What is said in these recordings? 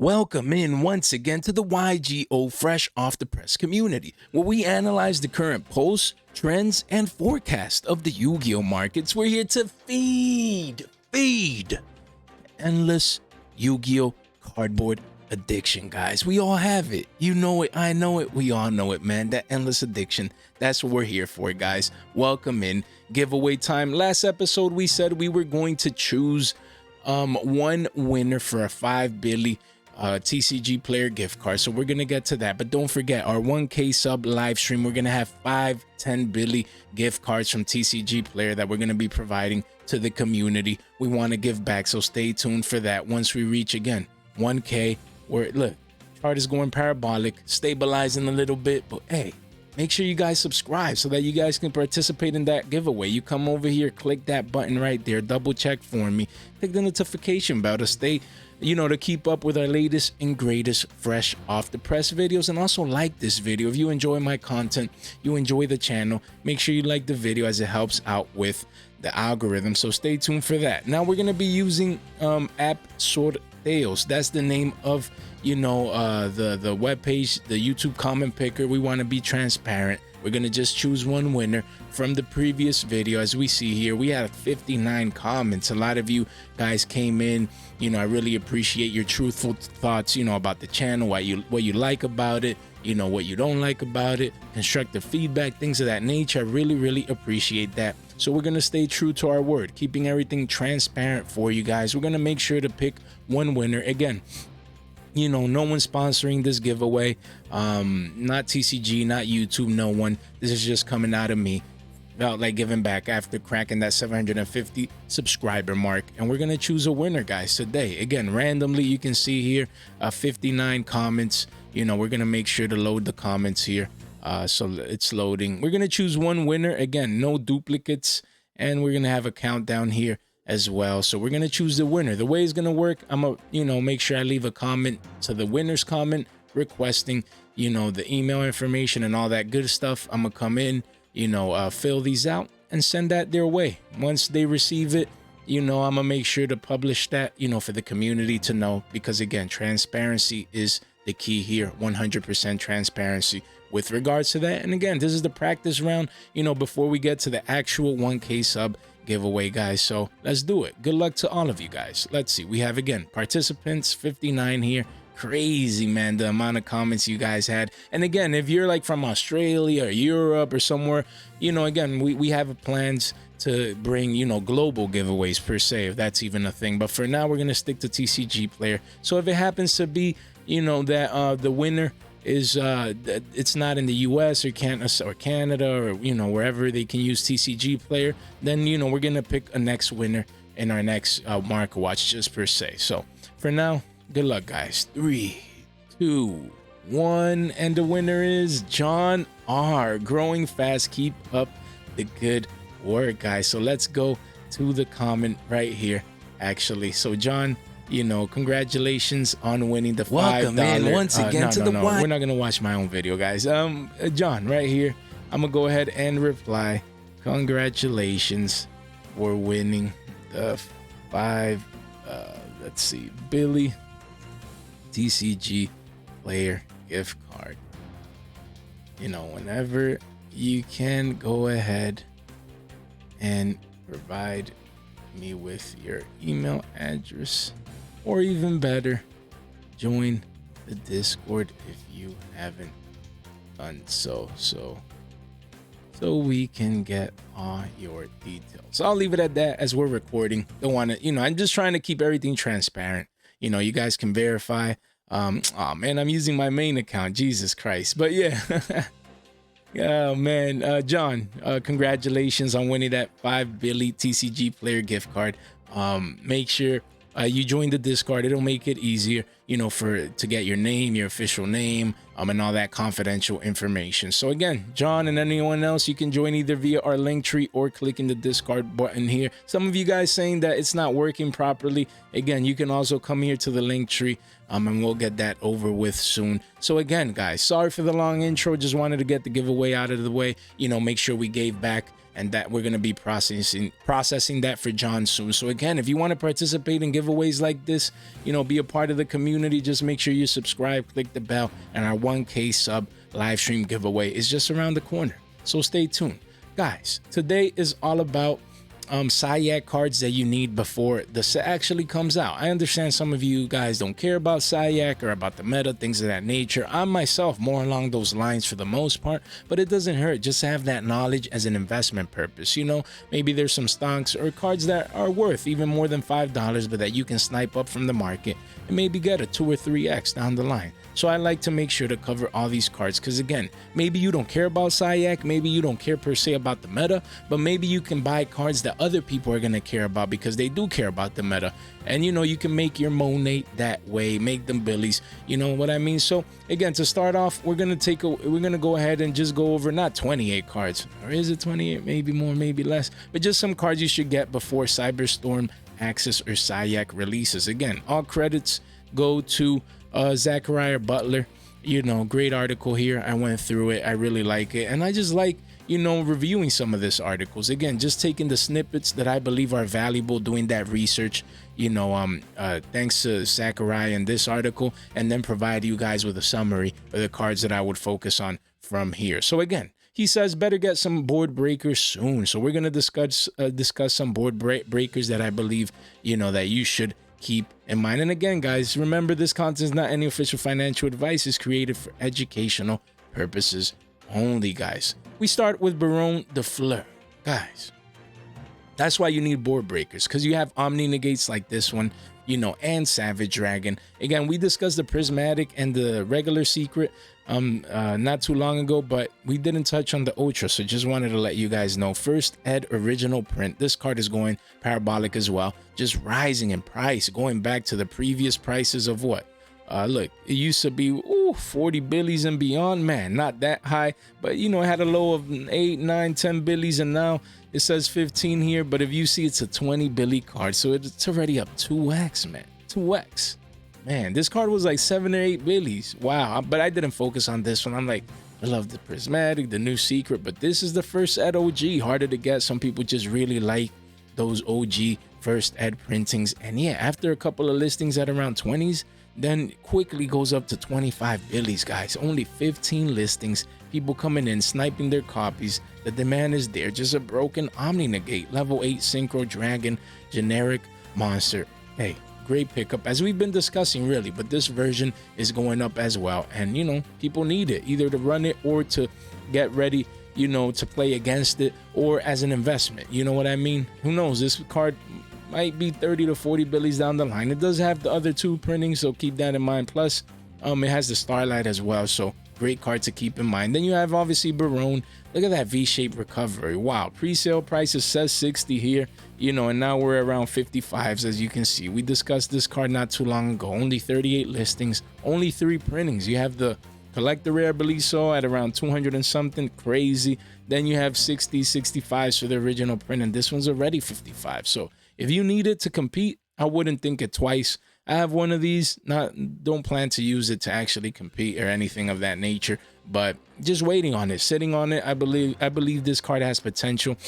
Welcome in once again to the YGO Fresh Off the Press community, where we analyze the current posts, trends, and forecast of the Yu-Gi-Oh markets. We're here to feed endless Yu-Gi-Oh cardboard addiction, guys. We all have it. You know it, I know it, we all know it, man. That endless addiction, that's what we're here for, guys. Welcome in. Giveaway time. Last episode, we said we were going to choose one winner for a 5 Billy TCG player gift card. So we're gonna get to that, but don't forget our 1K sub live stream. We're gonna have 10 Billy gift cards from TCG player that we're gonna be providing to the community. We want to give back, so stay tuned for that. Once we reach again 1K, where look, chart is going parabolic, stabilizing a little bit, but hey, make sure you guys subscribe so that you guys can participate in that giveaway. You come over here, click that button right there, double check for me, click the notification bell to stay, to keep up with our latest and greatest fresh off the press videos. And also like this video if you enjoy my content, you enjoy the channel, make sure you like the video as it helps out with the algorithm. So stay tuned for that. Now we're going to be using app sorteos. That's the name of the web page, the YouTube comment picker. We want to be transparent. We're gonna just choose one winner from the previous video. As we see here, we had 59 comments. A lot of you guys came in. I really appreciate your truthful thoughts, about the channel, what you like about it, what you don't like about it, constructive feedback, things of that nature. I really appreciate that. So we're gonna stay true to our word, keeping everything transparent for you guys. We're gonna make sure to pick one winner. Again, no one sponsoring this giveaway, not TCG, not YouTube, no one. This is just coming out of me. Felt like giving back after cracking that 750 subscriber mark, and we're gonna choose a winner, guys, today. Again, randomly. You can see here 59 comments. We're gonna make sure to load the comments here, so it's loading. We're gonna choose one winner. Again, no duplicates, and we're gonna have a countdown here as well. So we're gonna choose the winner. The way it's gonna work, I'm gonna make sure I leave a comment to the winner's comment requesting the email information and all that good stuff. I'm gonna come in, fill these out and send that their way. Once they receive it, I'm gonna make sure to publish that for the community to know, because again, transparency is the key here. 100% transparency with regards to that. And again, this is the practice round before we get to the actual 1K sub giveaway, guys. So let's do it. Good luck to all of you guys. Let's see, we have again participants 59 here. Crazy, man, the amount of comments you guys had. And again, if you're like from Australia or Europe or somewhere, again, we have plans to bring global giveaways per se, if that's even a thing. But for now, we're gonna stick to TCG player. So if it happens to be that the winner is it's not in the US or Canada or wherever they can use TCG player, then we're gonna pick a next winner in our next market watch just per se. So for now, good luck, guys. 3, 2, 1, and the winner is John R. Growing fast. Keep up the good work, guys. So let's go to the comment right here, actually. So John, congratulations on winning the $5. Welcome in once again to the We're not gonna watch my own video, guys. John, right here, I'm gonna go ahead and reply. Congratulations for winning the 5 let's see, Billy TCG player gift card. Whenever you can, go ahead and provide me with your email address, or even better, join the Discord if you haven't done so we can get all your details. I'll leave it at that as we're recording. Don't want to, I'm just trying to keep everything transparent. You guys can verify. Oh man, I'm using my main account, Jesus Christ. But yeah. Oh man, John, congratulations on winning that 5 Billy TCG player gift card. Make sure you join the Discord. It'll make it easier, to get your name, your official name, and all that confidential information. So again, John and anyone else, you can join either via our link tree or clicking the Discord button here. Some of you guys saying that it's not working properly. Again, you can also come here to the link tree, and we'll get that over with soon. So again, guys, sorry for the long intro. Just wanted to get the giveaway out of the way. Make sure we gave back, and that we're going to be processing that for John soon. So again, if you want to participate in giveaways like this, be a part of the community, just make sure you subscribe, click the bell, and our 1K sub live stream giveaway is just around the corner. So stay tuned. Guys, today is all about SIAC cards that you need before the set actually comes out. I understand some of you guys don't care about SIAC or about the meta, things of that nature. I'm myself more along those lines for the most part, but it doesn't hurt just to have that knowledge as an investment purpose. Maybe there's some stocks or cards that are worth even more than $5, but that you can snipe up from the market and maybe get a 2 or 3x down the line. So I like to make sure to cover all these cards because, again, maybe you don't care about SIAC, maybe you don't care per se about the meta, but maybe you can buy cards that other people are going to care about because they do care about the meta. And, you can make your Monate that way, make them Billies, you know what I mean? So, again, to start off, we're going to go ahead and just go over not 28 cards, or is it 28? Maybe more, maybe less, but just some cards you should get before Cyberstorm, Axis, or SIAC releases. Again, all credits go to Zachariah Butler. Great article here. I went through it. I really like it, and I just like reviewing some of this articles. Again, just taking the snippets that I believe are valuable, doing that research, thanks to Zachariah in this article, and then provide you guys with a summary of the cards that I would focus on from here. So again, he says better get some board breakers soon. So we're going to discuss some board breakers that I believe that you should keep in mind. And again, guys, remember, this content is not any official financial advice. It's created for educational purposes only, guys. We start with Baron de Fleur. Guys, that's why you need board breakers, because you have Omni Negates like this one, and Savage Dragon. Again, we discussed the Prismatic and the regular secret not too long ago, but we didn't touch on the Ultra, so just wanted to let you guys know. First Ed original print. This card is going parabolic as well, just rising in price, going back to the previous prices of what? Look, it used to be 40 billies and beyond, man, not that high, but it had a low of 8, 9, 10 billies, and now it says 15 here. But if you see, it's a 20 billy card, so it's already up 2x, man. 2x. Man, this card was like 7 or 8 billies. Wow. But I didn't focus on this one. I'm like, I love the Prismatic, the new secret, but this is the first Ed OG. Harder to get. Some people just really like those OG first Ed printings. And yeah, after a couple of listings at around 20s, then quickly goes up to 25 billies, guys. Only 15 listings. People coming in, sniping their copies. The demand is there. Just a broken Omni Negate, level 8 Synchro Dragon, generic monster. Hey, great pickup, as we've been discussing, really, but this version is going up as well, and people need it either to run it or to get ready, to play against it, or as an investment. You know what I mean? Who knows? This card might be 30 to 40 billies down the line. It does have the other 2 printings, so keep that in mind. Plus it has the Starlight as well, so great card to keep in mind. Then you have obviously Baron. Look at that V-shaped recovery. Wow, pre-sale prices says 60 here, and now we're around 55s, as you can see. We discussed this card not too long ago. Only 38 listings, only 3 printings. You have the collector rare, I believe so, at around 200 and something, crazy. Then you have 60, 65s for the original print, and this one's already 55. So if you need it to compete, I wouldn't think it twice. I have one of these, don't plan to use it to actually compete or anything of that nature, but just waiting on it, sitting on it. I believe this card has potential,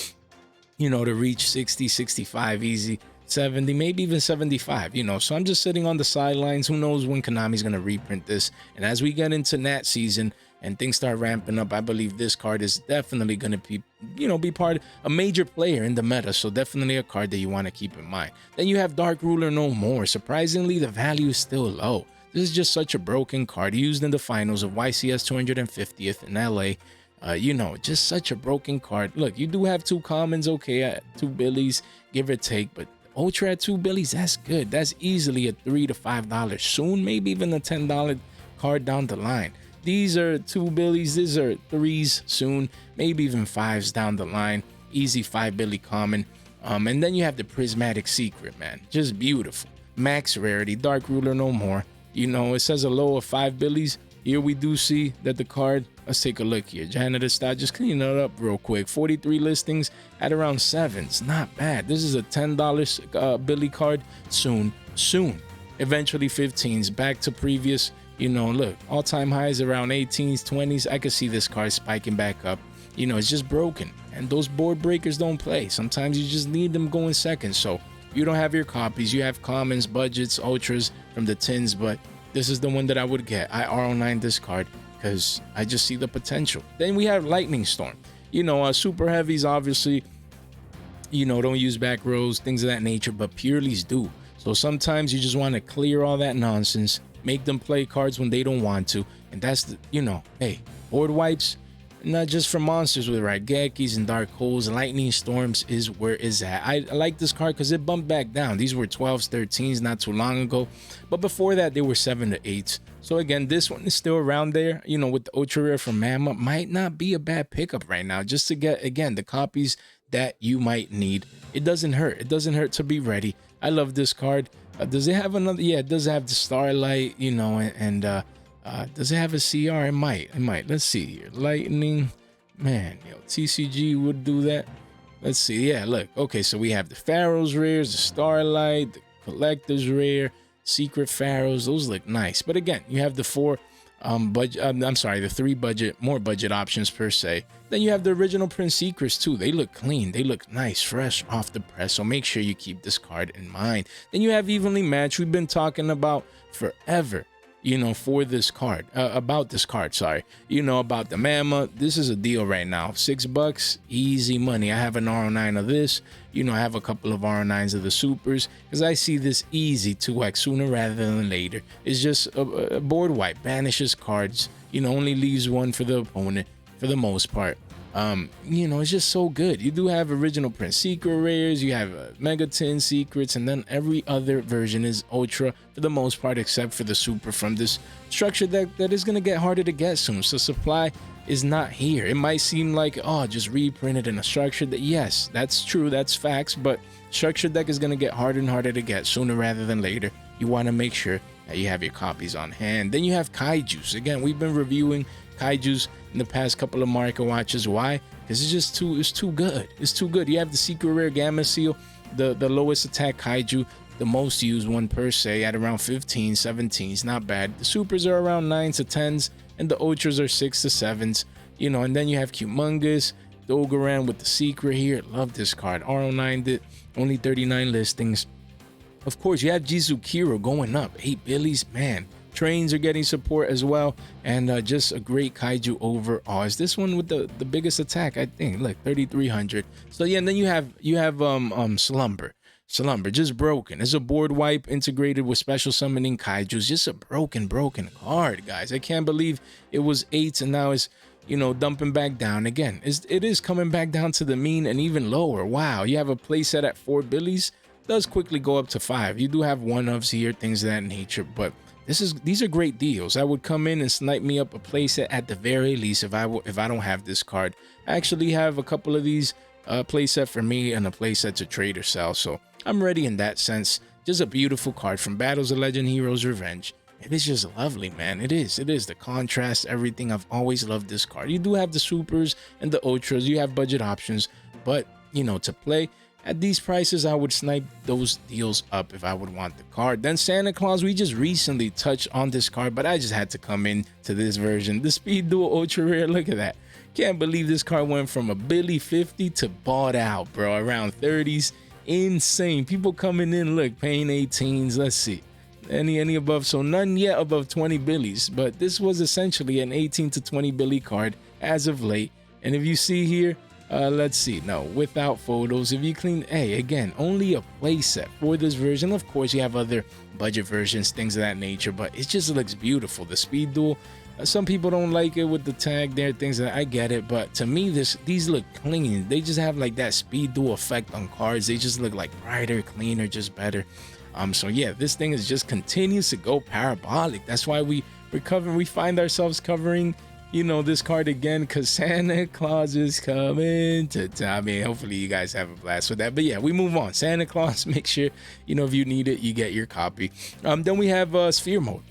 to reach 60, 65 easy, 70, maybe even 75, so I'm just sitting on the sidelines. Who knows when Konami's going to reprint this? And as we get into Nat season and things start ramping up, I believe this card is definitely going to be, be part of a major player in the meta. So definitely a card that you want to keep in mind. Then you have Dark Ruler No More. Surprisingly, the value is still low. This is just such a broken card used in the finals of YCS 250th in LA. Just such a broken card. Look, you do have 2 commons, okay, at 2 billies, give or take, but Ultra at 2 billies, that's good. That's easily a $3 to $5 soon, maybe even a $10 card down the line. These are 2 billies, these are 3s soon, maybe even 5s down the line. Easy 5 billy common. And then you have the Prismatic Secret, man. Just beautiful. Max rarity, Dark Ruler No More. It says a low of 5 billies. Here we do see that the card, let's take a look here. Janitor style, just clean it up real quick. 43 listings at around 7s. Not bad. This is a $10 Billy card. Soon. Eventually 15s. Back to previous, look, all-time highs around 18s, 20s. I could see this card spiking back up. It's just broken. And those board breakers don't play. Sometimes you just need them going second. So you don't have your copies. You have commons, budgets, ultras from the tins, but this is the one that I would get. I RO9 this card because I just see the potential. Then we have Lightning Storm. Super heavies, obviously, don't use back rows, things of that nature, but purelies do. So sometimes you just want to clear all that nonsense, make them play cards when they don't want to. And that's the, hey, board wipes, not just for monsters with Raigekis and Dark Holes. Lightning Storms is where it's at. I like this card because it bumped back down. These were 12s, 13s not too long ago. But before that, they were 7 to 8s. So again, this one is still around there, with the ultra rare from Mama. Might not be a bad pickup right now, just to get, again, the copies that you might need. It doesn't hurt. It doesn't hurt to be ready. I love this card. Does it have another? Yeah, it does have the Starlight, does it have a CR? It might. Let's see here. Lightning. Man, TCG would do that. Let's see. Yeah, look. Okay, so we have the Pharaoh's rares, the Starlight, the Collector's rare, Secret Pharaohs. Those look nice. But again, you have the 4 the 3 more budget options per se. Then you have the original Prince Secrets too. They look clean. They look nice, fresh off the press. So make sure you keep this card in mind. Then you have Evenly Matched. We've been talking about forever. For this card, about this card, sorry, about the Mama. This is a deal right now. $6, easy money. I have an RO9 of this. I have a couple of RO9s of the supers because I see this easy 2x sooner rather than later. It's just a board wipe, banishes cards, only leaves one for the opponent for the most part. It's just so good. You do have original Prince Secret rares, you have Mega Tin Secrets, and then every other version is Ultra for the most part, except for the Super from this structure that is going to get harder to get soon. So supply is not here. It might seem like, just reprinted in a structure that, yes, that's true, that's facts, but structure deck is going to get harder and harder to get sooner rather than later. You want to make sure that you have your copies on hand. Then you have Kaijus. Again, we've been reviewing Kaijus in the past couple of market watches. Why? Because it's too good. It's too good. You have the Secret Rare Gamma Seal, the lowest attack Kaiju, the most used one per se at around 15, 17s, not bad. The supers are around 9s to 10s, and the ultras are 6 to 7s. And then you have Humongous, Dogaran with the Secret here. Love this card. RO9 did only 39 listings. Of course, you have Jizukiro going up 8 billies, man. Trains are getting support as well, and just a great kaiju overall. Is this one with the biggest attack? I think. Look, 3,300. So yeah, and then you have Slumber, just broken. It's a board wipe integrated with special summoning kaijus. Just a broken card, guys. I can't believe it was 8 and now it's dumping back down again. It is coming back down to the mean and even lower. Wow, you have a playset at 4 billies. Does quickly go up to 5. You do have one-ofs here, things of that nature, but these are great deals. I would come in and snipe me up a playset at the very least if I don't have this card. I actually have a couple of these playset for me and a playset to trade or sell, so I'm ready in that sense. Just a beautiful card from Battles of Legend Heroes Revenge. It is just lovely, man. It is the contrast, everything. I've always loved this card. You do have the supers and the ultras. You have budget options, but to play at these prices, I would snipe those deals up if I would want the card. Then Santa Claus, we just recently touched on this card, but I just had to come in to this version. The Speed Duel Ultra Rare, look at that. Can't believe this card went from a Billy 50 to bought out, bro, around 30s. Insane. People coming in, look, paying 18s. Let's see. Any above, so none yet above 20 billies, but this was essentially an 18 to 20 billy card as of late. And if you see here, let's see, no, without photos, if you clean, hey, again, only a playset for this version. Of course, you have other budget versions, things of that nature, but it just looks beautiful. The Speed Duel, some people don't like it with the tag there, things that I get it, but to me, these look clean. They just have like that Speed Duel effect on cards. They just look like brighter, cleaner, just better. So yeah, this thing is just continues to go parabolic. That's why we find ourselves covering this card again, because Santa Claus is coming to town. I mean, hopefully you guys have a blast with that. But yeah, we move on. Santa Claus, make sure, if you need it, you get your copy. Then we have Sphere Mode.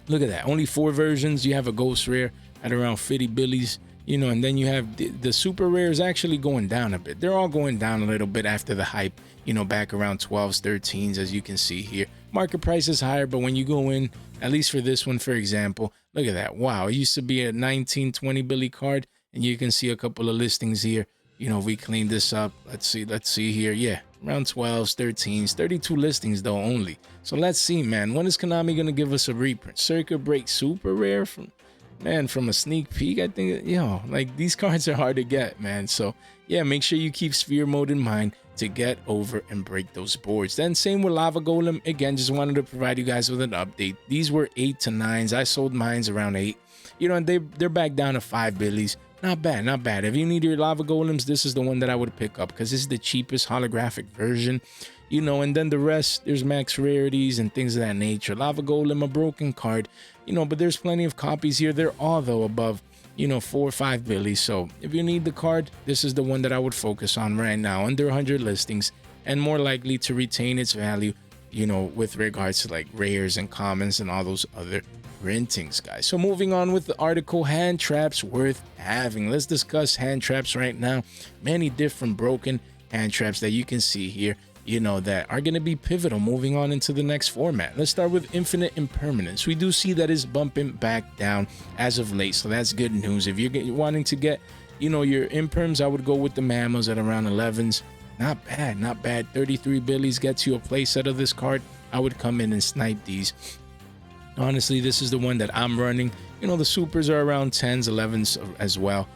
Look at that. Only 4 versions. You have a ghost rare at around 50 billies, you know, and then you have the super rares actually going down a bit. They're all going down a little bit after the hype, you know, back around 12s, 13s, as you can see here. Market price is higher, but when you go in, at least for this one, for example, look at that. Wow, it used to be a 19, 20 billy card, and you can see a couple of listings here. You know, we cleaned this up. Let's see here. Yeah, around 12s, 13s, 32 listings though only. So let's see, man. When is Konami going to give us a reprint? Circuit Break super rare from a sneak peek. I think, like these cards are hard to get, man. So yeah, make sure you keep Sphere Mode in mind to get over and break those boards. Then same with Lava Golem. Again, just wanted to provide you guys with an update. These were 8 to 9s. I sold mines around 8. You know, and they're back down to 5 billies. Not bad, not bad. If you need your Lava Golems, this is the one that I would pick up because this is the cheapest holographic version. You know, and then the rest, there's max rarities and things of that nature. Lava Golem, a broken card, you know, but there's plenty of copies here. They're all, though, above, you know, 4 or 5 billies. So if you need the card, this is the one that I would focus on right now. Under 100 listings and more likely to retain its value, you know, with regards to like rares and commons and all those other printings, guys. So moving on with the article, hand traps worth having. Let's discuss hand traps right now. Many different broken hand traps that you can see here, you know, that are going to be pivotal moving on into the next format. Let's start with Infinite Impermanence. We do see that is bumping back down as of late, so that's good news. If you're wanting to get, you know, your imperms, I would go with the mammals at around 11s. Not bad, not bad. 33 billies gets you a playset of this card. I would come in and snipe these. Honestly, this is the one that I'm running. You know, the supers are around 10s, 11s as well.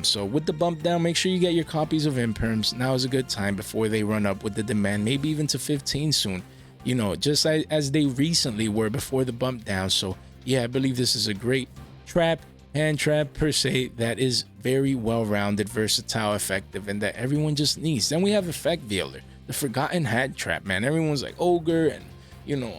So with the bump down, make sure you get your copies of imperms. Now is a good time before they run up with the demand, maybe even to 15 soon. You know, just as they recently were before the bump down. So yeah, I believe this is a great trap, hand trap per se, that is very well-rounded, versatile, effective, and that everyone just needs. Then we have Effect Veiler, the forgotten hand trap, man. Everyone's like Ogre and, you know,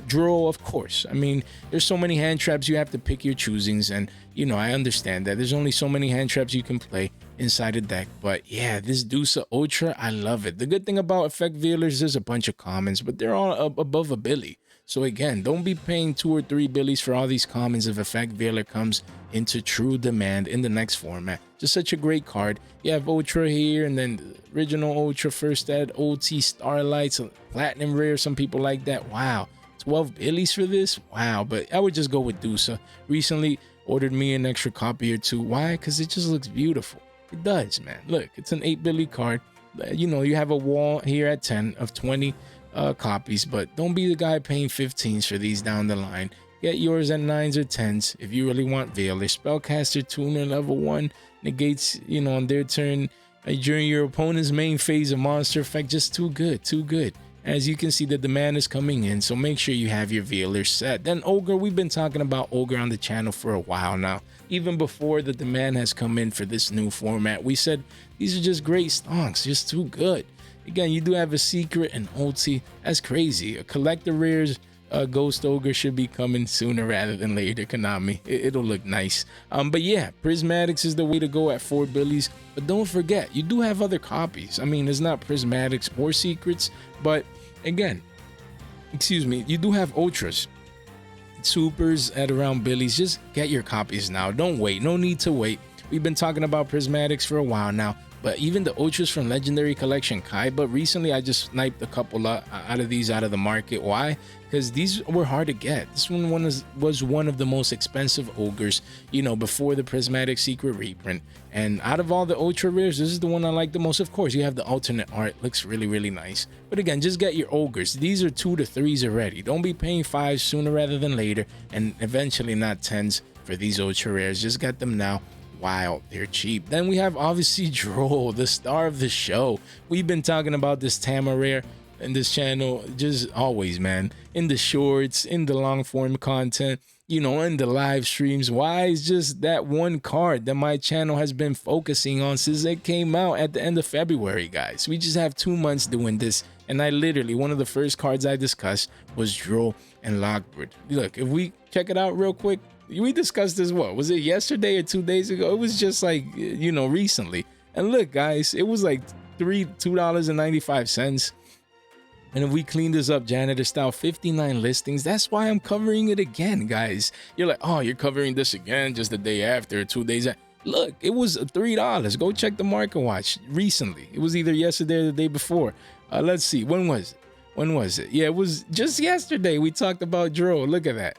Duel, of course. I mean, there's so many hand traps, you have to pick your choosings, and you know, I understand that there's only so many hand traps you can play inside a deck. But yeah, this Dusa Ultra, I love it. The good thing about Effect Veilers, there's a bunch of commons, but they're all above a billy. So again, don't be paying 2 or 3 billies for all these commons if Effect Veiler comes into true demand in the next format. Just such a great card. You have Ultra here, and then the original Ultra first ed, OT Starlights, Platinum Rare, some people like that. Wow. 12 billies for this? Wow. But I would just go with Dusa. Recently ordered me an extra copy or 2. Why? Because it just looks beautiful. It does, man. Look, it's an 8 billy card. You know, you have a wall here at 10 of 20 copies, but don't be the guy paying 15s for these down the line. Get yours at 9s or 10s if you really want Veiler. Spellcaster Tuner level 1 negates, you know, on their turn during your opponent's main phase of monster effect. Just too good, too good. As you can see, the demand is coming in, so make sure you have your Veiler set. Then Ogre, we've been talking about Ogre on the channel for a while now. Even before the demand has come in for this new format, we said these are just great stonks, just too good. Again, you do have a secret and ulti. That's crazy. A collector rares Ghost Ogre should be coming sooner rather than later, Konami. It'll look nice. But yeah, Prismatics is the way to go at 4 billies. But don't forget, you do have other copies. I mean, it's not Prismatics or secrets, but again, excuse me, you do have ultras, supers at around billies. Just get your copies now. Don't wait. No need to wait. We've been talking about Prismatics for a while now, but even the ultras from Legendary Collection Kai, but recently I just sniped a couple out of these out of the market. Why? Because these were hard to get. This one was one of the most expensive ogres, you know, before the Prismatic Secret reprint. And out of all the ultra rares, this is the one I like the most. Of course, you have the alternate art. Looks really, really nice. But again, just get your ogres. These are 2 to 3s already. Don't be paying 5s sooner rather than later, and eventually not 10s for these ultra rares. Just get them now while they're cheap. Then we have obviously Duel, the star of the show. We've been talking about this Tama rare in this channel just always, man. In the shorts, in the long form content, you know, in the live streams. Why? It's just that one card that my channel has been focusing on since it came out at the end of February, guys. We just have 2 months doing this, and I literally, one of the first cards I discussed was Duel and Lockbird. Look, if we check it out real quick, we discussed this, what was it, yesterday or 2 days ago? It was just like, you know, recently. And look, guys, it was like $2.95. And if we clean this up janitor style, 59 listings, that's why I'm covering it again, guys. You're like, oh, you're covering this again just the day after, 2 days after. Look, it was $3. Go check the market watch recently. It was either yesterday or the day before. Let's see. When was it? Yeah, it was just yesterday. We talked about Duel. Look at that.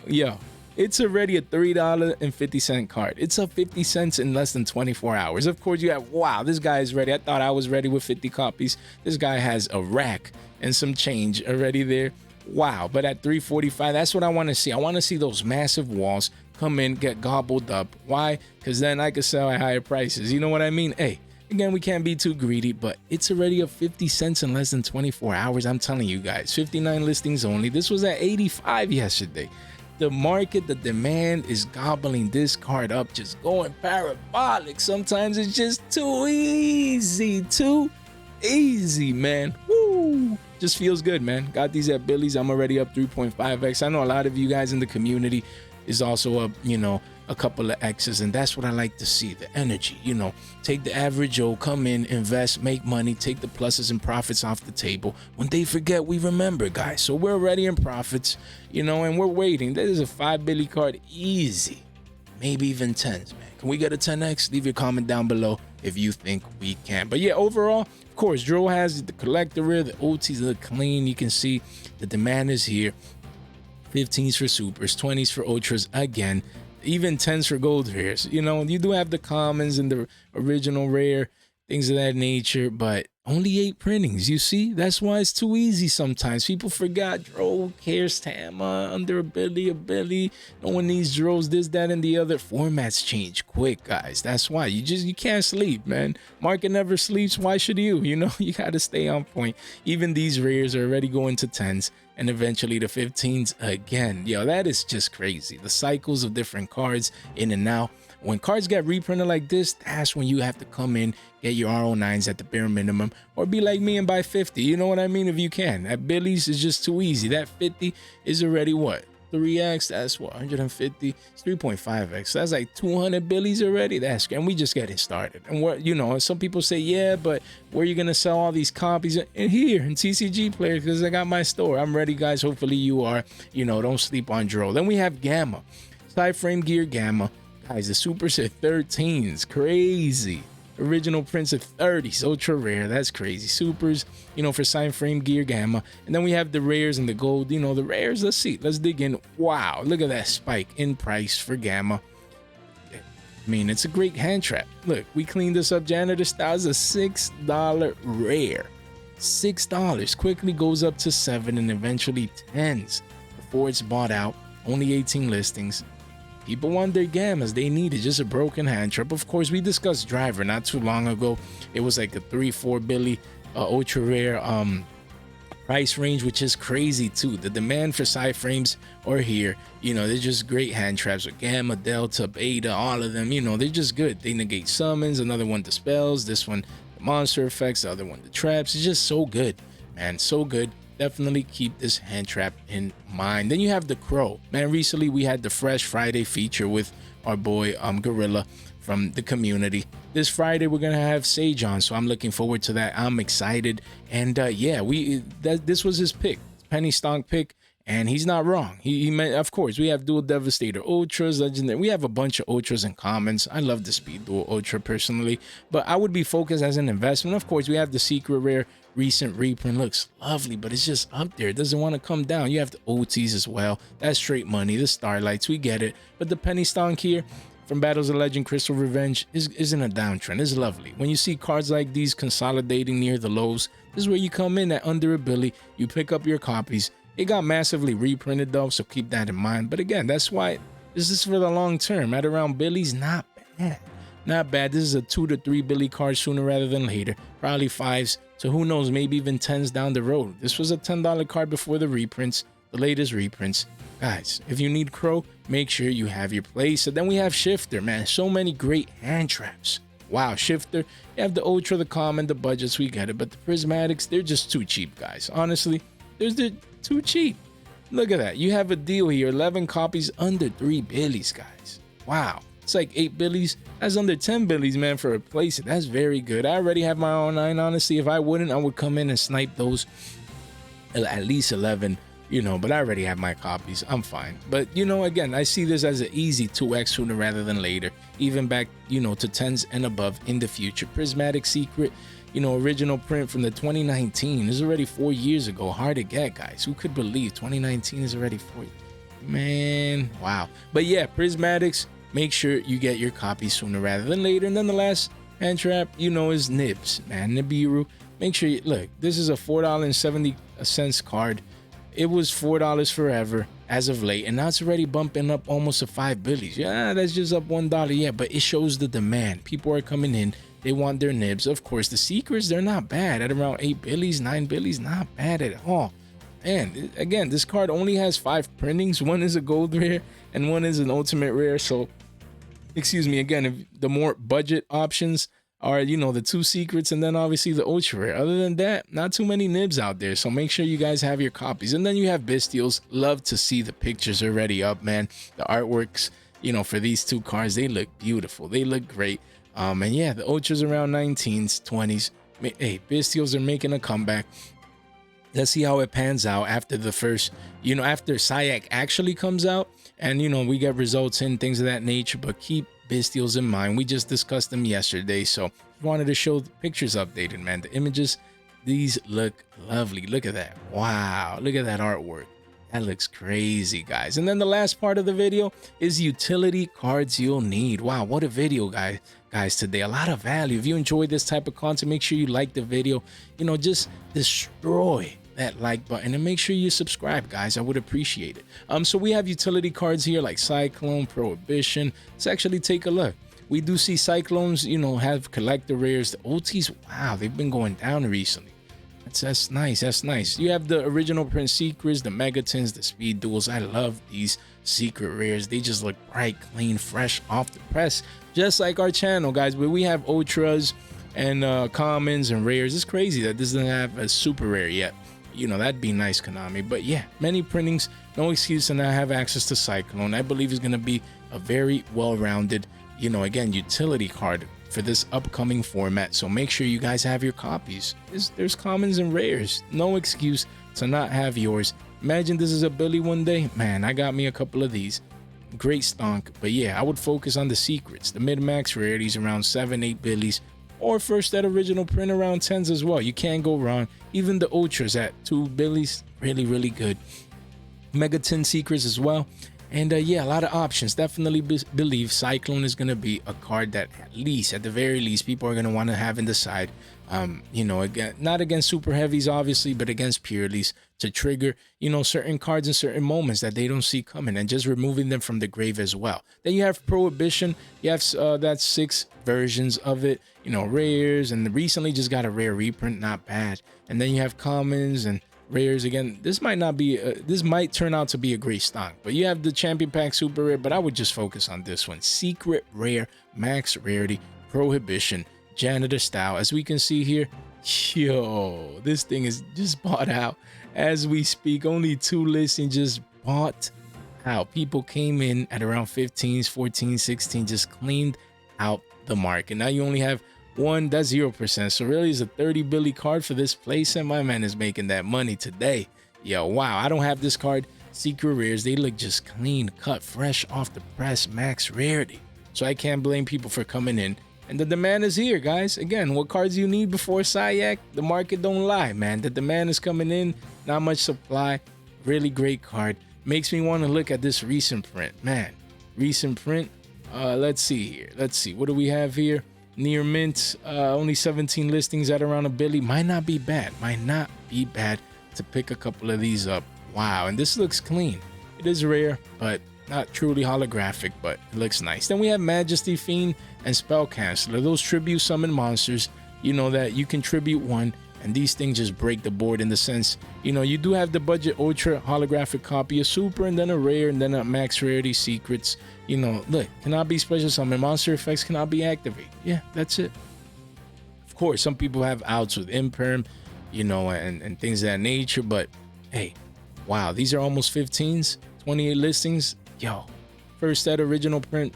Yo, it's already a $3.50 card. It's up 50 cents in less than 24 hours. Of course, you have, wow, this guy is ready. I thought I was ready with 50 copies. This guy has a rack and some change already there. Wow, but at 345, that's what I want to see. I want to see those massive walls come in, get gobbled up. Why? Because then I could sell at higher prices. You know what I mean? Hey, again, we can't be too greedy, but it's already up 50 cents in less than 24 hours. I'm telling you guys, 59 listings only. This was at 85 yesterday. The market, the demand is gobbling this card up, just going parabolic. Sometimes it's just too easy, man. Woo! Just feels good, man. Got these at Billy's. I'm already up 3.5x. I know a lot of you guys in the community is also up, you know, a couple of X's, and that's what I like to see, the energy. You know, take the average Joe, come in, invest, make money, take the pluses and profits off the table. When they forget, we remember, guys. So we're already in profits, you know, and we're waiting. This is a 5 Billy card, easy, maybe even 10s, man. Can we get a 10x? Leave your comment down below if you think we can. But yeah, overall, of course, Joe has the collector rare, the OTs look clean. You can see the demand is here. 15s for supers, 20s for ultras again, even 10s for gold rares. You know, you do have the commons and the original rare, things of that nature, but only 8 printings. You see, that's why it's too easy sometimes. People forgot Dro, cares, Tama, under a Billy. No one needs Dros, this, that, and the other. Formats change quick, guys. That's why you can't sleep, man. Market never sleeps. Why should you? You know, you got to stay on point. Even these rares are already going to 10s and eventually to 15s again. Yo, that is just crazy. The cycles of different cards in and out. When cards get reprinted like this, that's when you have to come in, get your RO9s at the bare minimum, or be like me and buy 50. You know what I mean? If you can. At Billy's is just too easy. That 50 is already what? 3x, that's what, 150, it's 3.5x. That's like 200 Billies already. That's, and we just getting started. And what, you know, some people say, yeah, but where are you gonna sell all these copies? And here in TCG Player, because I got my store. I'm ready, guys. Hopefully you are. You know, don't sleep on Dro. Then we have Gamma, side frame gear Gamma. Guys, the supers at 13s, crazy. Original prints at 30s, ultra rare, that's crazy. Supers, you know, for sign frame gear Gamma. And then we have the rares and the gold, you know, the rares. Let's see, let's dig in. Wow, look at that spike in price for Gamma. I mean, it's a great hand trap. Look, we cleaned this up janitor style. It's a $6 rare. $6 quickly goes up to 7 and eventually 10s before it's bought out. Only 18 listings. People want their gammas. They need it. Just a broken hand trap. Of course, we discussed Driver not too long ago. It was like a 3-4 Billy ultra rare price range, which is crazy too. The demand for side frames are here. You know, they're just great hand traps with Gamma, Delta, Beta, all of them. You know, they're just good. They negate summons. Another one dispels. This one, the monster effects. The other one, the traps. It's just so good, man. So good. Definitely keep this hand trap in mind. Then you have the Crow. Man, recently we had the Fresh Friday feature with our boy Gorilla from the community. This Friday we're gonna have Sage on, so I'm looking forward to that. I'm excited. And yeah, this was his pick, Penny Stonk pick, and he's not wrong. He meant, of course, we have Dual Devastator Ultras, Legendary. We have a bunch of Ultras and Commons. I love the Speed Dual Ultra personally, but I would be focused as an investment. Of course, we have the Secret Rare recent reprint. Looks lovely, but it's just up there. It doesn't want to come down. You have the OTs as well. That's straight money. The Starlights, we get it. But the Penny Stonk here from Battles of Legend Crystal Revenge isn't a downtrend. It's lovely. When you see cards like these consolidating near the lows, this is where you come in at under a Billy. You pick up your copies. It got massively reprinted though, so keep that in mind. But again, that's why this is for the long term. At around Billy's, not bad. Not bad. This is a 2 to 3 Billy card sooner rather than later. Probably 5s. So who knows, maybe even 10s down the road. This was a $10 card before the reprints, the latest reprints. Guys, if you need Crow, make sure you have your place. So then we have Shifter, man. So many great hand traps. Wow, Shifter. You have the Ultra, the Common, the budgets, we get it. But the Prismatics, they're just too cheap, guys. Honestly, they're too cheap. Look at that. You have a deal here. 11 copies under 3 Billies, guys. Wow. It's like 8 Billies. That's under 10 Billies, man, for a place. That's very good. I already have my own 9, honestly. If I wouldn't, I would come in and snipe those at least 11, but I already have my copies. I'm fine. But, again, I see this as an easy 2x sooner rather than later, even back, to 10s and above in the future. Prismatic Secret, original print from the 2019. This is already 4 years ago. Hard to get, guys. Who could believe 2019 is already 4 years? Man, wow. But yeah, Prismatics, make sure you get your copy sooner rather than later. And then the last hand trap, is Nibs, man. Nibiru. Make sure you look. This is a $4.70 card. It was $4 forever as of late, and now it's already bumping up almost to $5 Yeah, that's just up $1. Yeah, but it shows the demand. People are coming in. They want their nibs. Of course, the secrets, they're not bad at around $8, $9, not bad at all. And again, this card only has 5 printings. One is a gold rare and one is an ultimate rare. So, excuse me, again, if the more budget options are, the 2 secrets and then obviously the ultra rare. Other than that, not too many nibs out there. So make sure you guys have your copies. And then you have Bestials. Love to see the pictures already up, man. The artworks, for these 2 cards, they look beautiful. They look great. And yeah, the ultras around 19s, 20s. Hey, Bestials are making a comeback. Let's see how it pans out after the first, after Sayak actually comes out and, we get results in things of that nature, but keep Bestials in mind. We just discussed them yesterday, so wanted to show the pictures updated, man. The images, these look lovely. Look at that. Wow. Look at that artwork. That looks crazy, guys. And then the last part of the video is utility cards you'll need. Wow, what a video, guys, today. A lot of value. If you enjoyed this type of content, make sure you like the video. Just destroy that like button and make sure you subscribe, guys. I would appreciate it. So we have utility cards here like Cyclone, Prohibition. Let's actually take a look. We do see Cyclones, have collector rares. The OTs, wow, they've been going down recently. That's nice. That's nice. You have the original print secrets, the Megatons, the Speed Duels. I love these secret rares. They just look bright, clean, fresh off the press, just like our channel, guys. But we have ultras and commons and rares. It's crazy that this doesn't have a super rare yet. That'd be nice, Konami. But yeah, many printings, no excuse to not have access to Cyclone. I believe is going to be a very well-rounded, again, utility card for this upcoming format. So make sure you guys have your copies. There's commons and rares. No excuse to not have yours. Imagine this is a Billy one day. Man, I got me a couple of these. Great stonk. But yeah, I would focus on the secrets. The mid-max rarities around 7, 8 Billies. Or first that original print around 10s as well. You can't go wrong. Even the ultras at 2 Billies, really, really good. Megaton secrets as well. And yeah, a lot of options. Definitely believe Cyclone is going to be a card that at the very least, people are going to want to have in the side. Again, not against super heavies, obviously, but against purelies to trigger, certain cards in certain moments that they don't see coming and just removing them from the grave as well. Then you have Prohibition. You have that's 6 versions of it, rares, and recently just got a rare reprint, not bad. And then you have commons and rares. Again, this might not be this might turn out to be a great stock, but you have the champion pack super rare, but I would just focus on this one. Secret rare, max rarity, Prohibition, janitor style. As we can see here, yo, this thing is just bought out as we speak. Only 2 listings just bought out. People came in at around 15s, 14, 16, just cleaned out the market. Now you only have one, that's 0%. So really it's a 30 Billy card for this place, and my man is making that money today. Yo, wow, I don't have this card. Secret rares, they look just clean, cut, fresh off the press, max rarity. So I can't blame people for coming in. And the demand is here, guys. Again, what cards you need before Sayak? The market don't lie, man. The demand is coming in, not much supply. Really great card. Makes me want to look at this recent print, man. Recent print. Let's see here. Let's see. What do we have here? Near mint, only 17 listings at around $1 billion. Might not be bad. Might not be bad to pick a couple of these up. Wow, and this looks clean. It is rare, but not truly holographic, but it looks nice. Then we have Majesty Fiend and Spell Canceller. Those tribute summon monsters, that you can tribute one, and these things just break the board in the sense, you do have the budget ultra holographic copy, a super, and then a rare, and then a max rarity secrets. Look, cannot be special summon, monster effects cannot be activated. Yeah, that's it. Of course, some people have outs with imperm, and things of that nature, but hey, wow, these are almost 15s, 28 listings. Yo, first that original print,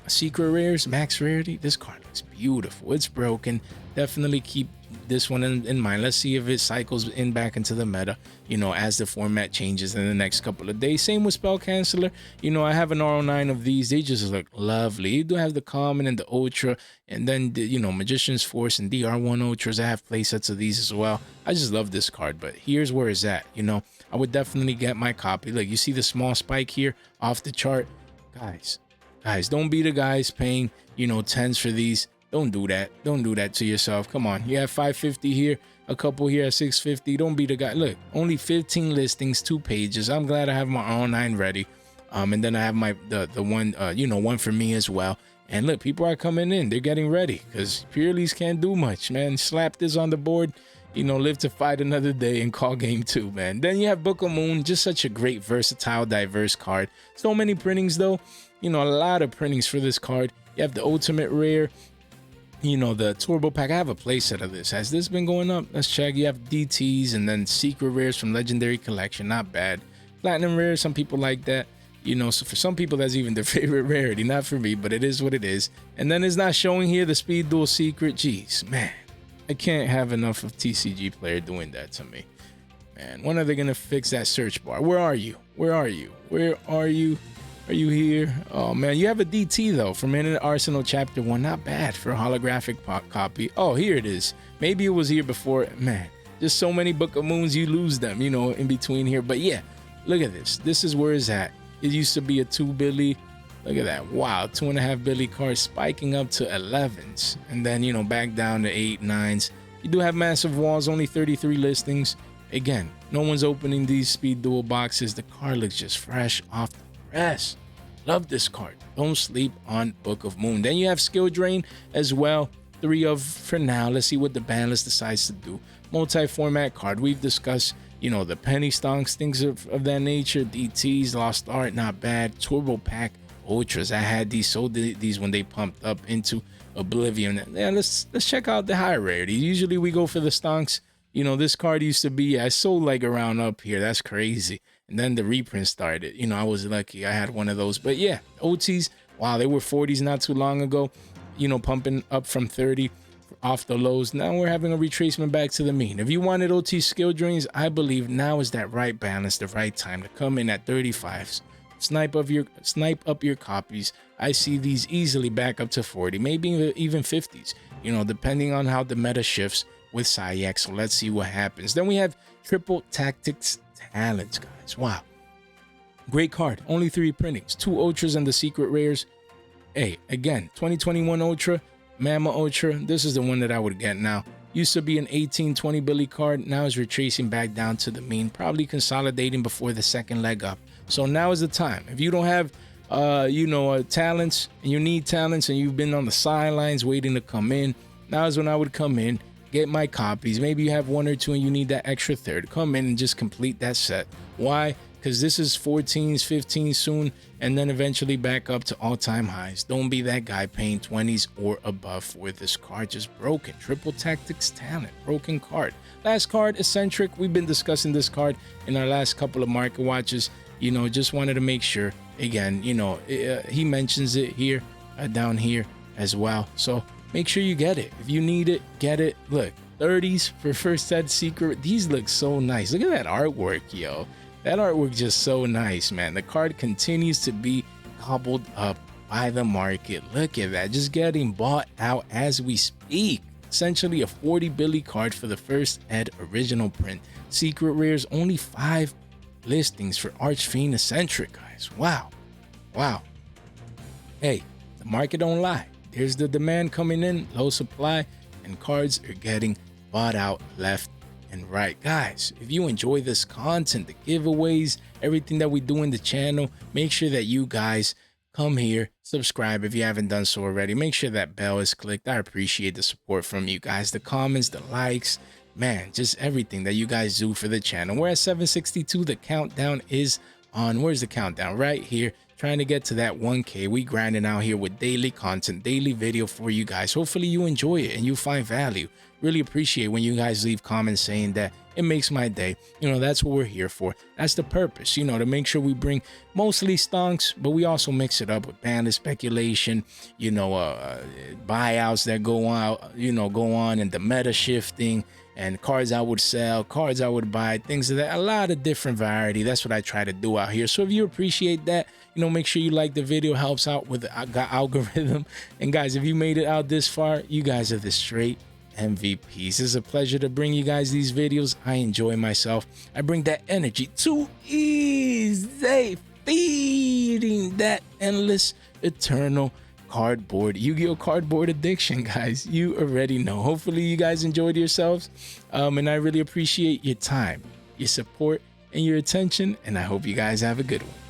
secret rares, max rarity. This card looks looks beautiful. It's broken. Definitely keep this one in mind. Let's see if it cycles in back into the meta, as the format changes in the next couple of days. Same with Spell Canceller. I have an R09 of these. They just look lovely. You do have the common and the ultra, and then the, Magician's Force and DR1 ultras. I have playsets of these as well. I just love this card, but here's where it's at. I would definitely get my copy. Look, you see the small spike here off the chart. Guys, don't be the guys paying, tens for these. Don't do that. Don't do that to yourself. Come on. You have 550 here, a couple here at 650. Don't be the guy. Look, only 15 listings, 2 pages. I'm glad I have my R9 ready. And then I have my the one, one for me as well. And look, people are coming in. They're getting ready because Pureleys can't do much, man. Slap this on the board, live to fight another day and call game 2, man. Then you have Book of Moon, just such a great, versatile, diverse card. So many printings, though. A lot of printings for this card. You have the Ultimate Rare, the Turbo Pack. I have a playset of this. Has this been going up? Let's check. You have DTs and then Secret Rares from Legendary Collection. Not bad. Platinum Rares, some people like that. So for some people, that's even their favorite rarity. Not for me, but it is what it is. And then it's not showing here the Speed Duel Secret. Jeez, man. I can't have enough of TCG player doing that to me. Man, when are they going to fix that search bar? Where are you? Where are you? Where are you? Are you here? Oh, man. You have a DT, though, from Infinite Arsenal Chapter 1. Not bad for a holographic copy. Oh, here it is. Maybe it was here before. Man, just so many Book of Moons, you lose them, in between here. But, yeah, look at this. This is where it's at. It used to be a 2 Billy. Look at that. Wow, 2.5 Billy card spiking up to 11s. And then, back down to 8, 9s. You do have massive walls, only 33 listings. Again, no one's opening these Speed Duel boxes. The card looks just fresh off the press. Love this card. Don't sleep on Book of Moon. Then you have Skill Drain as well. 3 of for now. Let's see what the Banlist decides to do. Multi-format card. We've discussed, the penny stonks, things of that nature. DTs, Lost Art, not bad. Turbo Pack, Ultras. I had these, sold these when they pumped up into oblivion. Yeah, let's check out the high rarity. Usually we go for the stonks. This card used to be, I sold like around up here. That's crazy. And then the reprint started. I was lucky. I had one of those. But yeah, OTs, wow, they were 40s not too long ago. Pumping up from 30 off the lows. Now we're having a retracement back to the mean. If you wanted OT skill drains, I believe now is that right balance, the right time to come in at 35s. Snipe up your copies. I see these easily back up to 40, maybe even 50s, depending on how the meta shifts with Saiyek. So let's see what happens. Then we have Triple Tactics Talents, guys. Wow. Great card. Only 3 printings. 2 Ultras and the Secret Rares. Hey, again, 2021 Ultra, Mama Ultra. This is the one that I would get now. Used to be an 18-20 Billy card. Now is retracing back down to the mean. Probably consolidating before the second leg up. So now is the time. If you don't have, talents, and you need talents, and you've been on the sidelines waiting to come in, now is when I would come in, get my copies. Maybe you have 1 or 2 and you need that extra third. Come in and just complete that set. Why? Because this is 14s, 15s soon, and then eventually back up to all-time highs. Don't be that guy paying 20s or above for this card. Just broken. Triple Tactics Talent. Broken card. Last card, Eccentric. We've been discussing this card in our last couple of market watches. Just wanted to make sure. Again, he mentions it here, down here as well. So make sure you get it. If you need it, get it. Look, 30s for first set secret. These look so nice. Look at that artwork, yo. That artwork just so nice, man. The card continues to be gobbled up by the market. Look at that. Just getting bought out as we speak. Essentially a 40 Billy card for the first Ed original print. Secret Rares, only 5 listings for Archfiend Eccentric, guys. Wow. Wow. Hey, the market don't lie. There's the demand coming in, low supply, and cards are getting bought out left and right. Guys, if you enjoy this content, the giveaways, everything that we do in the channel, make sure that you guys come here, subscribe if you haven't done so already. Make sure that bell is clicked. I appreciate the support from you guys, the comments, the likes, man, just everything that you guys do for the channel. We're at 762. The countdown is on. Where's the countdown? Right here. trying to get to that 1K. We grinding out here with daily content, daily video for you guys. Hopefully you enjoy it and you find value. Really appreciate when you guys leave comments saying that. It makes my day. You know, that's what we're here for. That's the purpose, you know, to make sure we bring mostly stonks, but we also mix it up with Banlist speculation, you know, buyouts that go on and the meta shifting and cards I would sell, cards I would buy, things of that, a lot of different variety. That's what I try to do out here. So if you appreciate that, you know, make sure you like the video. Helps out with the algorithm. And guys, if you made it out this far, you guys are the straight MVPs. It's a pleasure to bring you guys these videos. I enjoy myself. I bring that energy too easy, feeding that endless, eternal Yu-Gi-Oh cardboard addiction, guys. You already know. Hopefully you guys enjoyed yourselves, and I really appreciate your time, your support, and your attention, and I hope you guys have a good one.